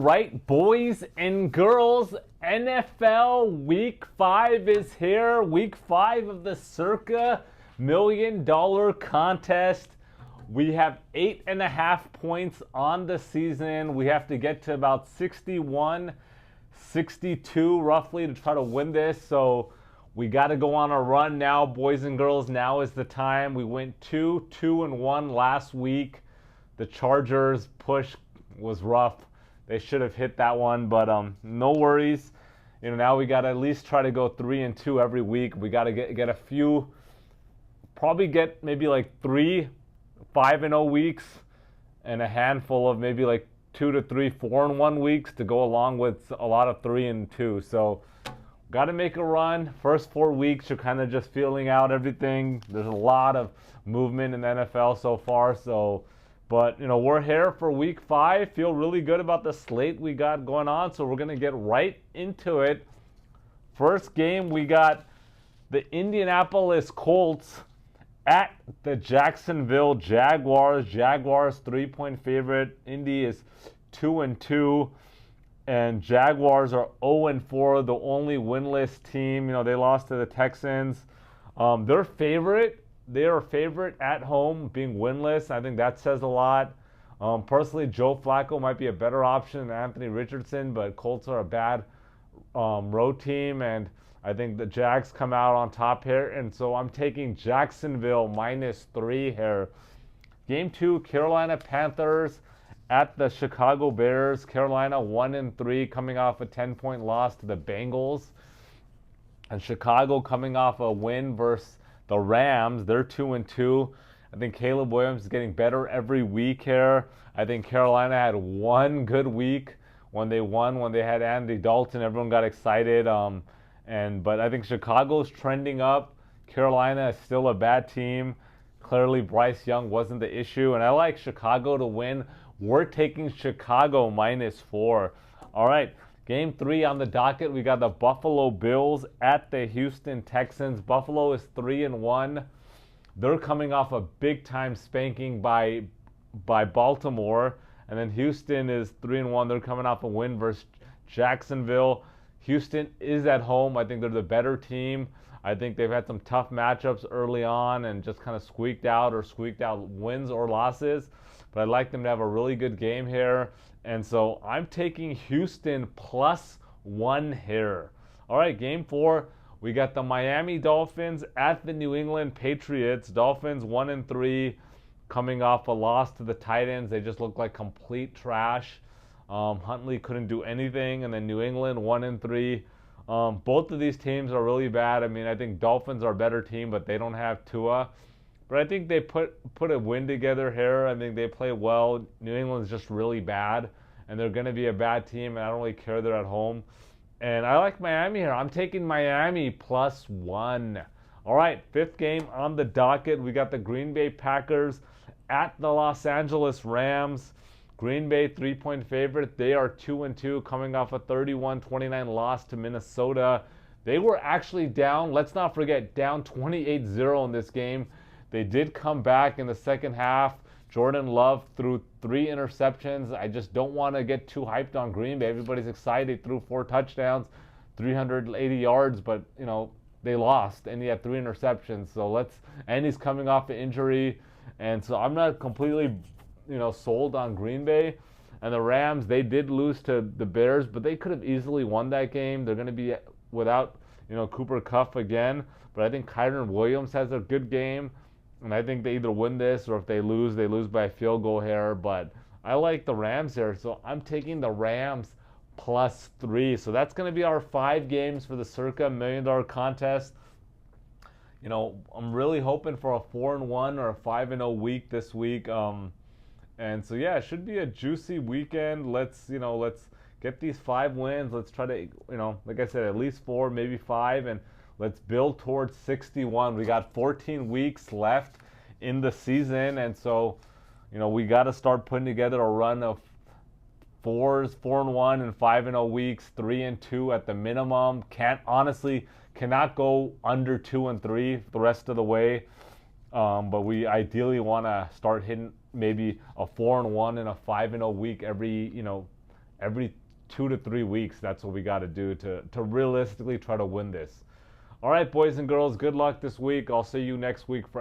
Right, boys and girls, NFL Week 5 is here. Week 5 of the Circa $1 Million Contest. We have 8.5 points on the season. We have to get to about 61, 62 roughly to try to win this. So we got to go on a run now, boys and girls. Now is the time. We went 2-1 last week. The Chargers push was rough. They should have hit that one, but no worries. Now we got to at least try to go 3-2 every week. We got to get a few, probably get maybe like 3 5-0 weeks and a handful of maybe like 2 to 3 4-1 weeks to go along with a lot of 3-2. So got to make a run. First 4 weeks, you're kind of just feeling out everything. There's a lot of movement in the NFL so far, but we're here for week 5. Feel really good about the slate we got going on, so we're going to get right into it. First game, we got the Indianapolis Colts at the Jacksonville Jaguars. Jaguars 3-point favorite. Indy is 2-2, and Jaguars are 0-4, the only winless team. They lost to the Texans. They're favorite. They are favorite at home, being winless. I think that says a lot. Personally, Joe Flacco might be a better option than Anthony Richardson, but Colts are a bad road team, and I think the Jags come out on top here, and so I'm taking Jacksonville -3 here. Game 2, Carolina Panthers at the Chicago Bears. Carolina 1-3, coming off a 10-point loss to the Bengals, and Chicago coming off a win versus the Rams. They're 2-2. I think Caleb Williams is getting better every week here. I think Carolina had one good week when they won, when they had Andy Dalton. Everyone got excited. But I think Chicago's trending up. Carolina is still a bad team. Clearly, Bryce Young wasn't the issue. And I like Chicago to win. We're taking Chicago -4. All right. Game 3 on the docket, we got the Buffalo Bills at the Houston Texans. Buffalo is 3-1. They're coming off a big-time spanking by Baltimore. And then Houston is 3-1. They're coming off a win versus Jacksonville. Houston is at home. I think they're the better team. I think they've had some tough matchups early on and just kind of squeaked out wins or losses. But I'd like them to have a really good game here. And so I'm taking Houston +1 here. All right, game 4. We got the Miami Dolphins at the New England Patriots. Dolphins 1-3, coming off a loss to the Titans. They just look like complete trash. Huntley couldn't do anything. And then New England 1-3. Both of these teams are really bad. I mean, I think Dolphins are a better team, but they don't have Tua. But I think they put a win together here. I think they play well. New England's just really bad, and they're going to be a bad team, and I don't really care. They're at home. And I like Miami here. I'm taking Miami +1. All right, 5th game on the docket. We got the Green Bay Packers at the Los Angeles Rams. Green Bay 3-point favorite. They are 2-2, coming off a 31-29 loss to Minnesota. They were actually down, let's not forget, down 28-0 in this game. They did come back in the second half. Jordan Love threw 3 interceptions. I just don't want to get too hyped on Green Bay. Everybody's excited. He threw 4 touchdowns, 380 yards, but they lost, and he had 3 interceptions. And he's coming off an injury, and so I'm not completely sold on Green Bay. And the Rams, they did lose to the Bears, but they could have easily won that game. They're going to be without Cooper Kupp again, but I think Kyren Williams has a good game. And I think they either win this, or if they lose by a field goal here. But I like the Rams here, so I'm taking the Rams +3. So that's going to be our 5 games for the Circa $1 Million Contest. I'm really hoping for a 4-1 or a 5-0 week this week. And so yeah, it should be a juicy weekend. Let's get these 5 wins. Let's try to like I said, at least 4, maybe 5, and let's build towards 61. We got 14 weeks left in the season, and so, we got to start putting together a run of 4-1 and 5-0 weeks, 3-2 at the minimum. Cannot go under 2-3 the rest of the way. But we ideally want to start hitting maybe a 4-1 and a 5-0 week every 2 to 3 weeks. That's what we got to do to realistically try to win this. All right, boys and girls, good luck this week. I'll see you next week for